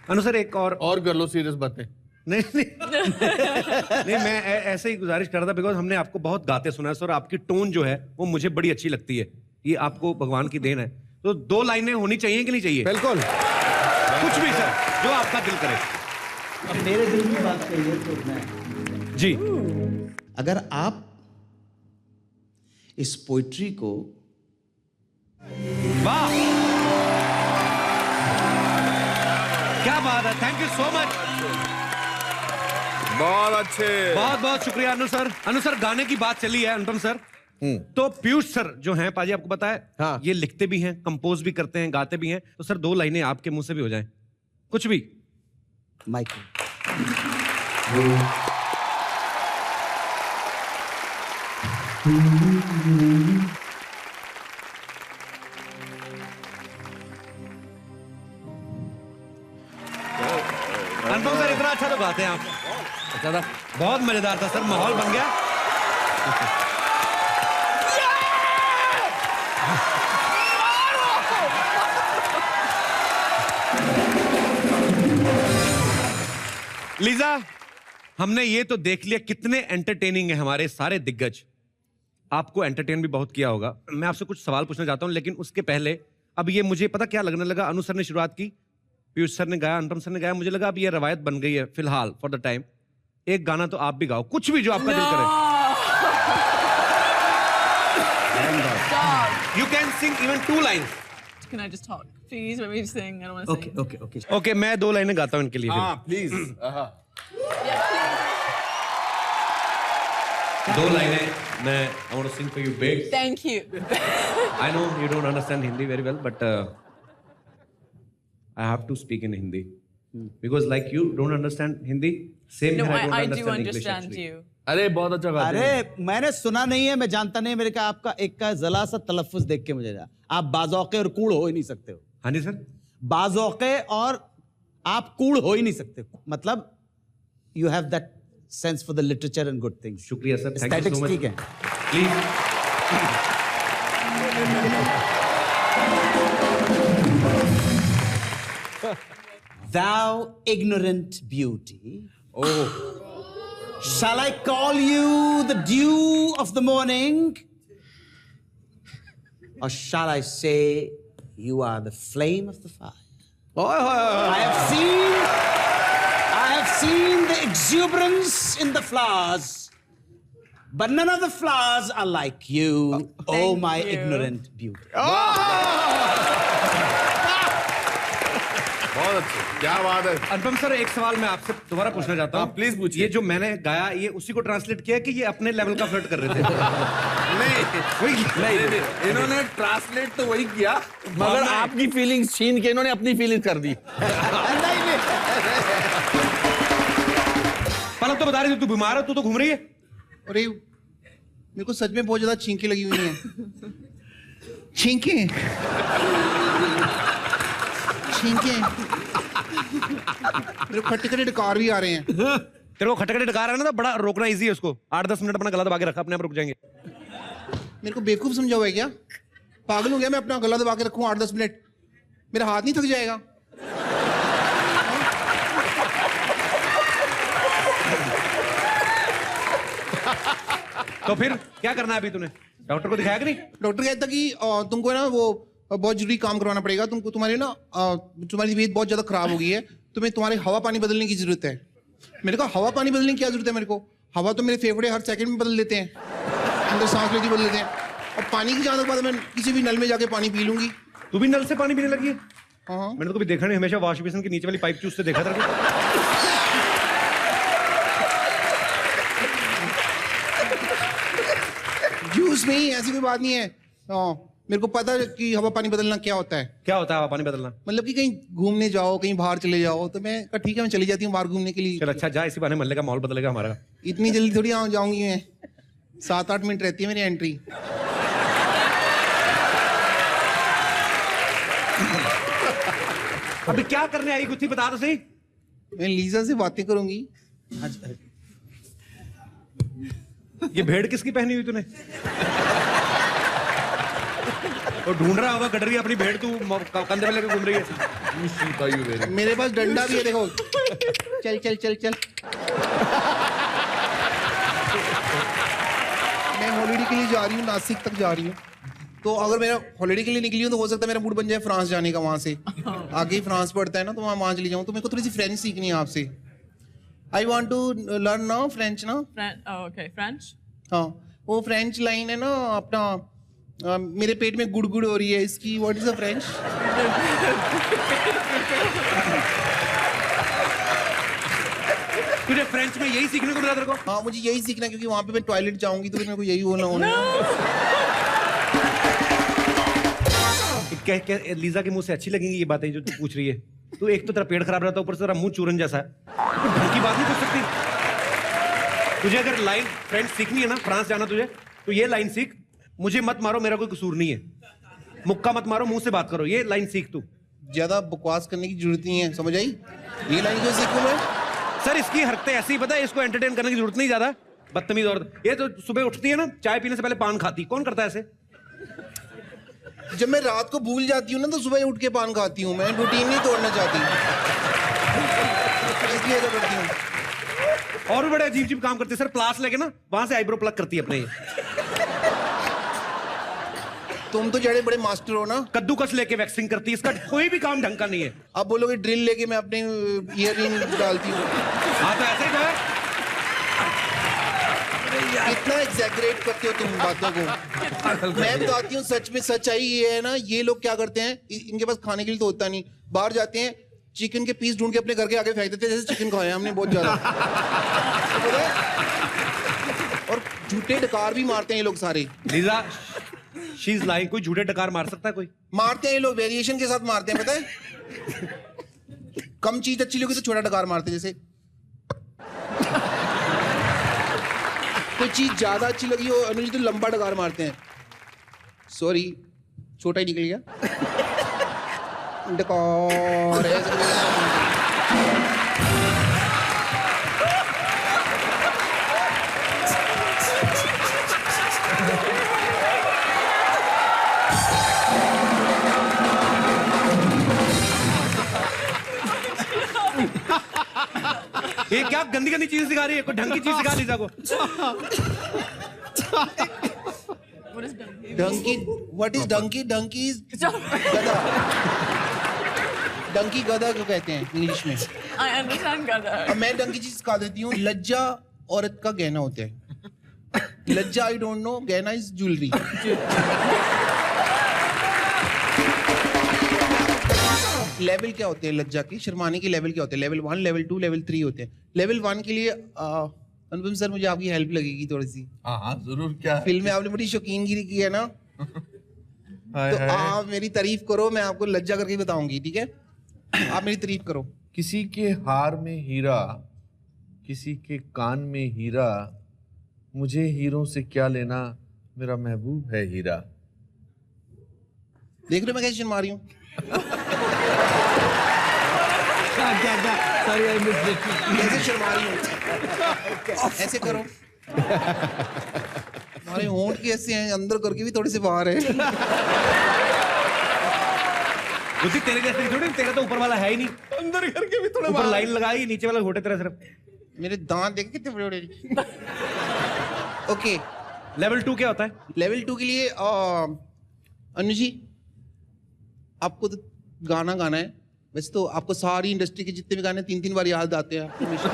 अनु सर, एक और कर लो सीरियस बातें। नहीं नहीं, मैं ऐसे ही गुजारिश कर रहा था बिकॉज हमने आपको बहुत गाते सुना है सर, आपकी टोन जो है वो मुझे बड़ी अच्छी लगती है। ये आपको भगवान की देन है। तो 2 लाइनें होनी चाहिए कि नहीं चाहिए? बिल्कुल, कुछ भी सर, जो आपका दिल करे। अब मेरे दिल की बात कही है तो मैं जी अगर आप इस पोइट्री को वाह क्या बात है, थैंक यू सो मच, बहुत अच्छे। बहुत बहुत शुक्रिया अनु सर। अनु सर गाने की बात चली है अनुपम सर, तो पीयूष सर जो हैं पाजी आपको पता है हाँ। ये लिखते भी हैं, कंपोज भी करते हैं, गाते भी हैं, तो सर 2 लाइनें आपके मुंह से भी हो जाएं, कुछ भी। माइकल अनुपम सर इतना अच्छा तो गाते हैं आप, अच्छा था, बहुत मजेदार था सर, माहौल बन गया। लीजा, हमने ये तो देख लिया कितने एंटरटेनिंग है हमारे सारे दिग्गज, आपको एंटरटेन भी बहुत किया होगा। मैं आपसे कुछ सवाल पूछना चाहता हूं, लेकिन उसके पहले अब ये मुझे पता क्या लगने लगा, अनु सर ने शुरुआत की, पीयूष सर ने गाया, अनुपम सर ने गाया, मुझे लगा अब ये रवायत बन गई है फिलहाल फॉर द टाइम, एक गाना तो आप भी गाओ, कुछ भी जो आपका दिल करे। You can sing even 2 lines. Can I just talk? Please, let me sing. I don't want to sing. Okay okay, मैं 2 लाइनें गाता हूं इनके लिए। हाँ प्लीज। 2 लाइनें मैं I want to sing for you big. Thank you. I know you don't understand Hindi very well, but I have to speak in Hindi because like you don't understand Hindi, same No, here I don't I do understand English understand actually. you. अरे बहुत अच्छा गाते हैं। अरे मैंने सुना नहीं है, मैं जानता नहीं, मेरे का आपका एक का जला सा तलफ्फुज देख के मुझे आप बाज़ौक़े और कूड़ हो ही नहीं सकते हो। हाँ जी सर, बाज़ौक़े और आप कूड़ हो ही नहीं सकते, मतलब you have that sense for the literature and good things. शुक्रिया sir, thank you so much. ठीक है, please. Thou ignorant beauty, shall I call you the dew of the morning? Or shall I say you are the flame of the fire? I have seen the exuberance in the flowers, but none of the flowers are like you, oh my you. ignorant beauty. बहुत अच्छे, क्या बात है। अनुपम sir, एक सवाल मैं आपसे दोबारा पूछना चाहता हूँ। प्लीज पूछिए। ये जो मैंने गाया ये उसी को ट्रांसलेट किया कि ये अपने लेवल का फ्लर्ट कर रहे थे? नहीं, इन्होंने ट्रांसलेट तो वही किया, मगर आपकी फीलिंग्स छीन के इन्होंने अपनी फीलिंग्स कर दी। पलक तो बता रही थी तू बीमार है, तू तो घूम रही है। अरे मेरे को सच में बहुत ज्यादा छींके लगी हुई हैं। छींके मेरे खट्टे खट्टे डकार भी आ रहे हैं। तेरे को खट्टे खट्टे डकार है ना, तो बड़ा रोकना इजी है उसको। 8-10 मिनट अपना गला दबा के रखा, अपने आप रुक जाएंगे। मेरे को बेवकूफ समझा हुआ है क्या? पागल हो गया मैं अपना गला दबा के रखूं 8-10 मिनट? मेरा हाथ नहीं थक जाएगा? तो फिर क्या करना है अभी तूने? डॉक्टर को दिखाया कि नहीं? डॉक्टर कहता कि तुमको ना वो बहुत जरूरी काम करवाना पड़ेगा तुमको, तुम्हारी ना तुम्हारी तबीयत बहुत ज्यादा खराब हो गई है, तुम्हें तुम्हारे हवा पानी बदलने की जरूरत है। मेरे को हवा पानी बदलने की क्या जरूरत है? मेरे को हवा तो मेरे फेफड़े हर सेकंड में बदल देते हैं, अंदर सांस लेती बदल देते हैं। और पानी की जहाँ तक बात है, मैं किसी भी नल में जाके पानी पी लूंगी। तू भी नल से पानी पीने लगी है? हाँ, मैंने तो कभी देखा नहीं, हमेशा वॉश बेसिन के नीचे वाली पाइप चूसते देखा था। जूस में ही ऐसी कोई बात नहीं है। मेरे को पता है कि हवा पानी बदलना क्या होता है। क्या होता है हवा पानी बदलना? मतलब कि कहीं घूमने जाओ, कहीं बाहर चले जाओ, तो मैं कहा ठीक है मैं चली जाती हूँ बाहर घूमने के लिए। चल अच्छा जा, इसी बहाने मोहल्ले का माहौल बदलेगा हमारा। इतनी जल्दी थोड़ी जाऊंगी मैं, 7-8 मिनट रहती है मेरी एंट्री। अभी क्या करने आई गुत्थी, बता तो सही। मैं लीजा से बातें करूंगी। ये भेड़ किसकी पहनी हुई तूने? और ढूंढ रहा होगा गडरी अपनी भेड़, तू कंधे पे लेकर घूम रही है। मेरे पास डंडा भी है, देखो। चल चल चल चल। मैं हॉलिडे के लिए जा रही हूँ, नासिक तक जा रही हूँ। तो अगर मेरा हॉलिडे के लिए निकली हूँ तो हो सकता है मेरा मूड बन जाए फ्रांस जाने का। वहां से आगे ही फ्रांस पड़ता है ना, तो वहां चली जाऊँ। तो मेरे को थोड़ी सी फ्रेंच सीखनी है आपसे। आई वॉन्ट टू लर्न ना फ्रेंच ना। Oh, okay. French? हाँ, वो फ्रेंच लाइन है ना अपना, मेरे पेट में गुड़गुड़ हो रही है इसकी, व्हाट इज द फ्रेंच? तुझे फ्रेंच में यही सीखने को मिला तेरे को? हाँ, मुझे यही सीखना है, क्योंकि वहां पे मैं टॉयलेट जाऊंगी तो फिर मेरे को यही होना होना। लीजा के मुंह से अच्छी लगेंगी ये बातें जो तू पूछ रही है? तू एक तो तेरा पेट खराब रहता है, ऊपर से तेरा मुंह चूरन जैसा है, तू ढंग की बात नहीं कर सकती। तुझे अगर लाइन फ्रेंच सीखनी है ना, फ्रांस जाना तुझे, तो ये लाइन सीख, मुझे मत मारो, मेरा कोई कसूर नहीं है, मुक्का मत मारो, मुंह से बात करो, ये लाइन सीख तू। ज्यादा बकवास करने की जरूरत नहीं है, समझ आई? ये लाइन क्यों सीखूं मैं? सर इसकी हरकतें ऐसी ही, पता है, इसको एंटरटेन करने की जरूरत नहीं ज्यादा, बदतमीज औरत। ये तो सुबह उठती है ना, चाय पीने से पहले पान खाती, कौन करता है ऐसे? जब मैं रात को भूल जाती हूँ ना तो सुबह उठ के पान खाती हूँ, मैं रूटीन नहीं तोड़ना चाहती, इसलिए ऐसा करती हूँ। और भी बड़े अजीब अजीब काम करती है सर, प्लास लेके ना वहां से आईब्रो प्लग करती है अपने। तुम तो जड़े बड़े मास्टर हो ना। कद्दूकस लेके वैक्सिंग करती है, इसका कोई भी काम ढंग का नहीं है। अब बोलोगे ड्रिल लेके मैं अपने ईयररिंग डालती हूँ। हाँ तो ऐसे ही तो है। कितना एग्जैगरेट करते हो तुम बातों को। मैं बताती हूँ, सच में सच्चाई ये है ना, ये लोग क्या करते हैं, इनके पास खाने के लिए तो होता नहीं, बाहर जाते हैं चिकन के पीस ढूंढ के अपने घर के आगे फेंक देते हैं, जैसे चिकन खाए हमने बहुत ज्यादा। और झूठे डकार भी मारते हैं ये लोग सारे। Lisa she is lying. कोई झूठे डकार मार सकता है? कोई मारते हैं ये लोग, वेरिएशन के साथ मारते हैं, पता है। कम चीज अच्छी लगी तो छोटा डकार मारते हैं, जैसे कोई चीज ज्यादा अच्छी लगी हो अनुज तो लंबा डकार मारते हैं। सॉरी, छोटा ही निकल गया डकार। ये क्या गंदी गंदी चीज सिखा रही है? कोई ढंग की चीज सिखा लीजा को। Donkey, what is donkey? Donkey is गधा। डंकी गधा को कहते हैं इंग्लिश में। I understand गधा। अब मैं डंकी चीज सिखा देती हूँ। लज्जा औरत का गहना होता है। लज्जा आई डोंट नो, गहना इज ज्वेलरी। लेवल क्या होते हैं लज्जा के, शर्माने के लेवल क्या होते हैं? लेवल 1, लेवल 2, लेवल 3 होते हैं। लेवल 1 के लिए अनुपम सर मुझे आपकी हेल्प लगेगी थोड़ी सी। हाँ जरूर। क्या फिल्म में आपने बड़ी शौकीनगिरी की है ना, तो आप मेरी तारीफ करो, मैं आपको लज्जा करके बताऊंगी, ठीक है? आप मेरी तारीफ करो। किसी के हार में हीरा, किसी के कान में हीरा, मुझे हीरों से क्या लेना, मेरा महबूब है हीरा। देख रहे हो मैं कैसे शर्मा रही हूँ? कैसे शर्मा रही हूँ? ऐसे करो। हमारे होंठ कैसे हैं, अंदर करके भी थोड़े से बाहर है। उसी तेरे जैसे थोड़ी, तेरा तो ऊपर वाला है ही नहीं, अंदर करके भी थोड़े ऊपर बाहर। लाइन लगाई, नीचे वाला घोटे तेरा सिर्फ। मेरे दांत देख कितने बड़े बड़े। ओके, लेवल 2 क्या होता है? लेवल 2 के लिए अनु जी आपको तो गाना गाना है। वैसे तो आपको सारी इंडस्ट्री के जितने भी गाने 3-3 बार याद आते हैं हमेशा।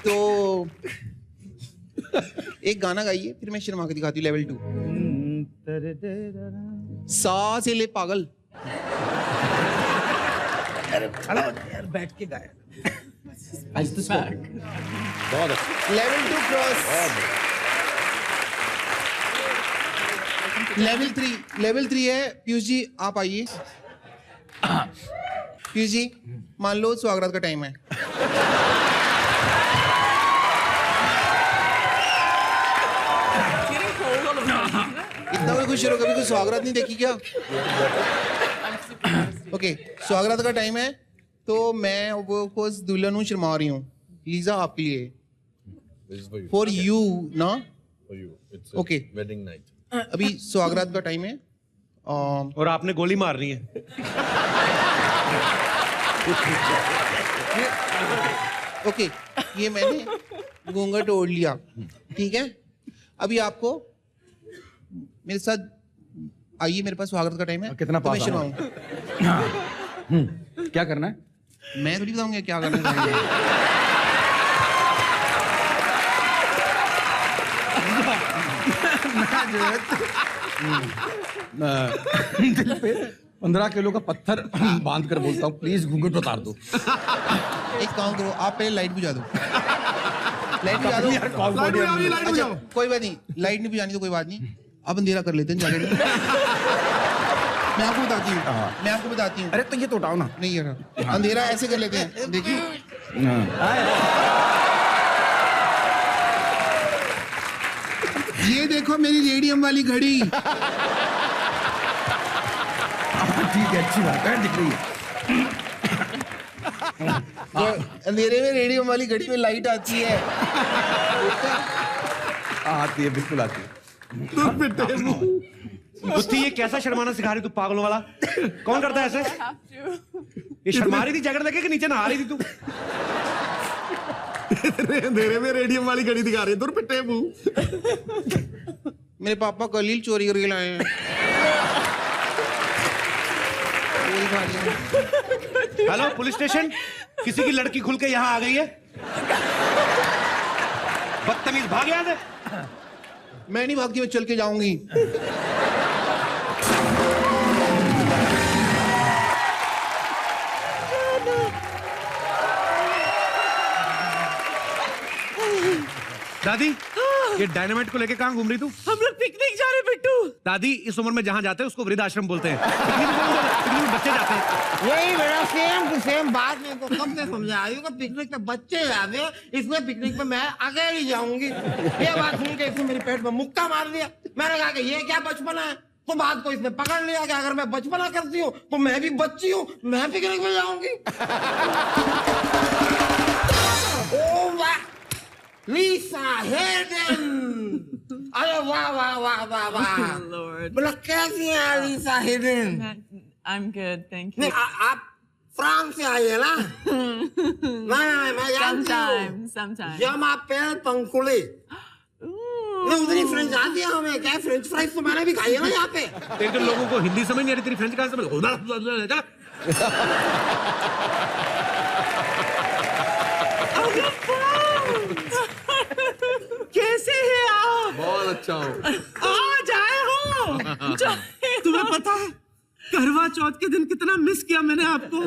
तो एक गाना गाइए, फिर मैं शर्मा के दिखाती हूँ। लेवल 2 सा से ले पागल। खड़ा हो जा यार, बैठ के गाया। बहुत अच्छा। Level 2 cross. लेवल 3 है। पीयूष जी आप आइए। पीयूष जी मान लो स्वागत का टाइम है। इतना कोई खुश हो, कभी कोई स्वागत नहीं देखी क्या? ओके, स्वागत का टाइम है, तो मैं वो दुल्हन हूँ, शर्मा रही हूँ। लीजा आपके लिए, फॉर यू ना। Okay, wedding night. अभी स्वागत का टाइम है और आपने गोली मारनी है। ओके, ये मैंने घूंघट ओढ़ लिया, ठीक है? अभी आपको मेरे साथ आइए, मेरे पास स्वागत का टाइम है। कितना तो मैं पास शर्माऊं। क्या करना है? मैं थोड़ी बताऊंगा क्या करना चाहिए। दिल पे 15 किलो का पत्थर बांध कर बोलता हूँ, प्लीज घूंघट उतार दो। एक काम करो, आप पहले लाइट बुझा दो। लाइट बुझा दो। अच्छा, कोई बात नहीं, लाइट नहीं बुझानी तो कोई बात नहीं, अब अंधेरा कर लेते हैं जाके। मैं आपको बताती हूँ। अरे तो ये तो उठाओ ना। नहीं यार, अंधेरा ऐसे कर लेते हैं, देखिए। ये देखो मेरी रेडियम वाली घड़ी। ठीक है, अच्छी बात है, दिख रही है। तो अंधेरे में रेडियम वाली घड़ी में लाइट आती है। आती है, बिल्कुल आती है। बुद्धि, ये कैसा शर्माना सिखा रही तू पागलों वाला? कौन करता है ऐसे? ये शर्मा रही थी जैकेट लेके कि नीचे नहा रही थी तू? अंधेरे में रेडियम वाली घड़ी दिखा रही है, दूर पिट्टे मुंह। मेरे पापा कलील चोरी करके लाए हैं। हेलो पुलिस स्टेशन, किसी की लड़की खुल के यहाँ आ गई है। बदतमीज, भाग यहाँ से। मैं नहीं भागती, मैं चल के जाऊंगी। दादी, ये डायनामाइट को लेके कहाँ घूम रही तू? हम लोग पिकनिक जा रहे बिट्टू। दादी, इस उम्र में जहाँ जाते हैं उसको वृद्धाश्रम बोलते हैं। पिकनिक में बच्चे जाते हैं। यही मेरा सेम टू सेम बात मेरे को कब से समझा रही हूँ कि पिकनिक पे बच्चे जाते हैं, इसमें पिकनिक पे मैं अकेली जाऊंगी। ये बात सुन के इसने मेरे पेट में मुक्का मार दिया। मैंने कहा कि ये क्या बचपना है? तो बात को इसने पकड़ लिया कि अगर मैं बचपना करती हूँ तो मैं भी बच्ची हूँ, मैं पिकनिक में जाऊंगी। ओ वाह, लीसा हेडन, अरे वाह वाह वाह वाह वाह। बोला कैसी है लीसा Hayden? I'm good, thank you. नहीं, आप फ्रांस से आई है ना? मैं जानती हूँ। Sometimes. जब आप पेड़ पंखुड़ी, नहीं उतनी फ्रेंच आती है हमें। क्या फ्रेंच फ्राइज तो मैंने भी खाई है ना यहाँ पे। एक तो लोगों को हिंदी समझ नहीं आ रही, तेरी फ्रेंच कहाँ समझ? कैसे है आप? बहुत अच्छा हो। आज आए हो? तुम्हें पता है करवा चौथ के दिन कितना मिस किया मैंने आपको। और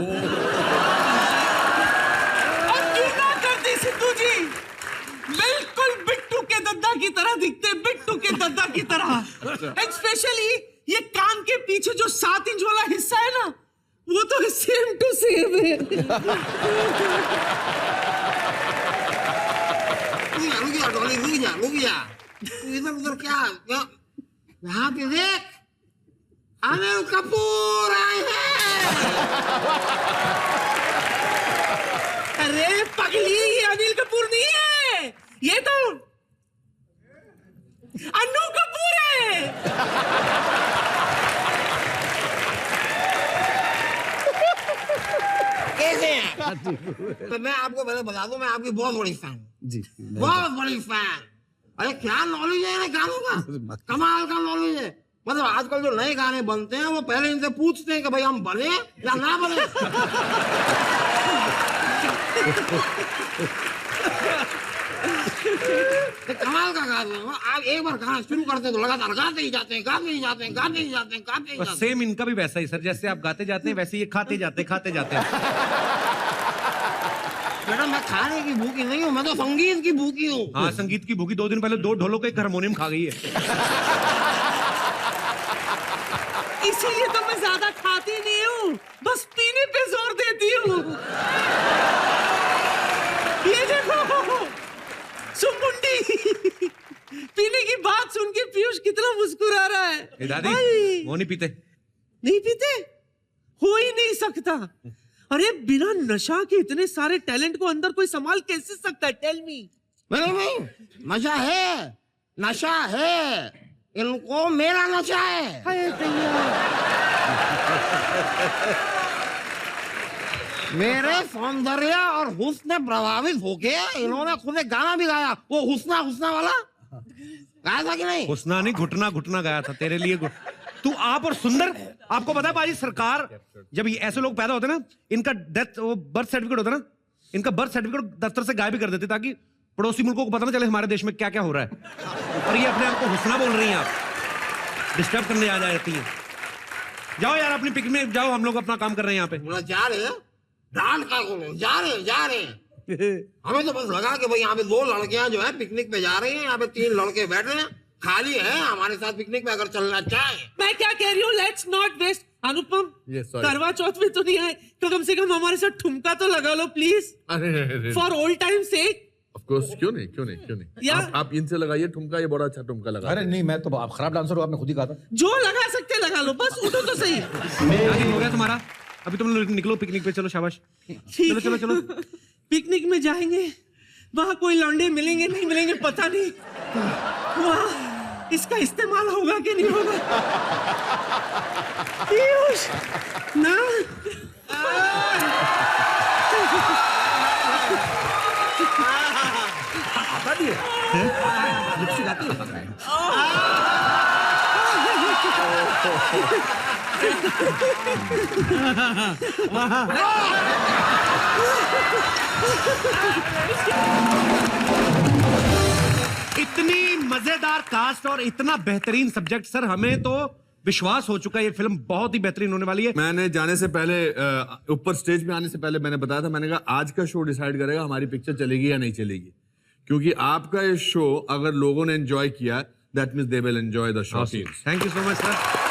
क्यों ना करती सिद्धू जी, बिल्कुल बिट्टू के दद्दा की तरह दिखते, बिट्टू के दद्दा की तरह। स्पेशली ये कान के पीछे जो 7 इंच वाला हिस्सा है ना, वो तो सेम टू सेम है। रुक जा। इधर उधर क्या यहाँ पे देख, अनिल कपूर आए हैं। अरे पगली, ये अनिल कपूर नहीं है, ये तो अन्नू कपूर है। कैसे हैं? तो मैं आपको पहले बता दूं, मैं आपकी बहुत बड़ी फैन हूँ जी, बहुत बड़ी फैन। अरे क्या नॉलेज है ना गानों का, कमाल का नॉलेज है। मतलब आजकल जो नए गाने बनते हैं वो पहले इनसे पूछते हैं कि भाई हम बने या ना बने। कमाल का गाते हैं। आप एक बार गाना शुरू करते तो लगातार गाते ही जाते हैं। सेम इनका भी वैसा ही सर, जैसे आप गाते जाते हैं वैसे ये खाते जाते हैं। मैडम मैं खाने की भूखी नहीं हूँ, मैं तो संगीत की भूखी हूँ। हाँ, संगीत की भूखी 2 दिन पहले 2 ढोलों का एक हारमोनियम खा गई है। इसीलिए तो मैं ज्यादा खाती नहीं हूँ, बस पीने पे जोर देती हूँ। ये देखो सुमुंडी, पीने की बात सुन के पीयूष कितना मुस्कुरा रहा है। दादी, वो नहीं पीते। नहीं पीते? हो ही नहीं सकता। अरे बिना नशा के इतने सारे टैलेंट को अंदर कोई संभाल कैसे सकता है? Tell me. नहीं, नशा है, इनको मेरा नशा है। मेरे सौंदर्य और हुस्न प्रभावित होके इन्होंने खुद एक गाना भी गाया, वो हुस्ना वाला गाया था कि नहीं? हुस्ना नहीं, घुटना गाया था तेरे लिए। तू आप और सुंदर, आपको पता है बाजी सरकार जब ये ऐसे लोग पैदा होते हैं ना, इनका डेथ वो बर्थ सर्टिफिकेट होता है ना, इनका बर्थ सर्टिफिकेट दफ्तर से गायब भी कर देते ताकि पड़ोसी मुल्कों को पता ना चले हमारे देश में क्या क्या हो रहा है। और ये अपने आप को हुस्ना बोल रही हैं, आप डिस्टर्ब करने आ जाती हैं। जाओ यार अपनी पिकनिक में जाओ, हम लोग अपना काम कर रहे हैं यहाँ पे। जा रहे हैं डांट का जा रहे हैं हमें तो बस लगा कि भाई यहाँ पे 2 लड़कियां जो है पिकनिक पे जा रही हैं, यहाँ पे 3 लड़के बैठ रहे हैं, खाली है हमारे साथ पिकनिक में अगर चलना चाहे। मैं क्या कह रही हूँ, let's not waste. Anupam, Yes, sorry. करवा चौथ में तो नहीं आए तो कम से कम हमारे साथ ठुमका तो लगा लो प्लीज, अरे for old time sake. Of course, क्यों नहीं आप इनसे लगाइए ठुमका, ये बड़ा अच्छा ठुमका लगा। अरे नहीं, मैं तो आप खराब डांसर हो, आपने खुद ही कहा था। जो लगा सकते लगा लो, बस उठो तो सही। हो गया तुम्हारा, अभी तुम लोग निकलो पिकनिक पे, चलो शाबाश, चलो चलो चलो। पिकनिक में जाएंगे, वहां कोई लौंडे मिलेंगे नहीं मिलेंगे पता नहीं, वहां इसका इस्तेमाल होगा कि नहीं होगा। पीयूष ना इतनी मजेदार कास्ट और इतना बेहतरीन सब्जेक्ट सर, हमें तो विश्वास हो चुका है ये फिल्म बहुत ही बेहतरीन होने वाली है। मैंने जाने से पहले ऊपर स्टेज में आने से पहले मैंने बताया था, मैंने कहा आज का शो डिसाइड करेगा हमारी पिक्चर चलेगी या नहीं चलेगी, क्योंकि आपका ये शो अगर लोगों ने एंजॉय किया that means they will enjoy the show. Thank you so much sir.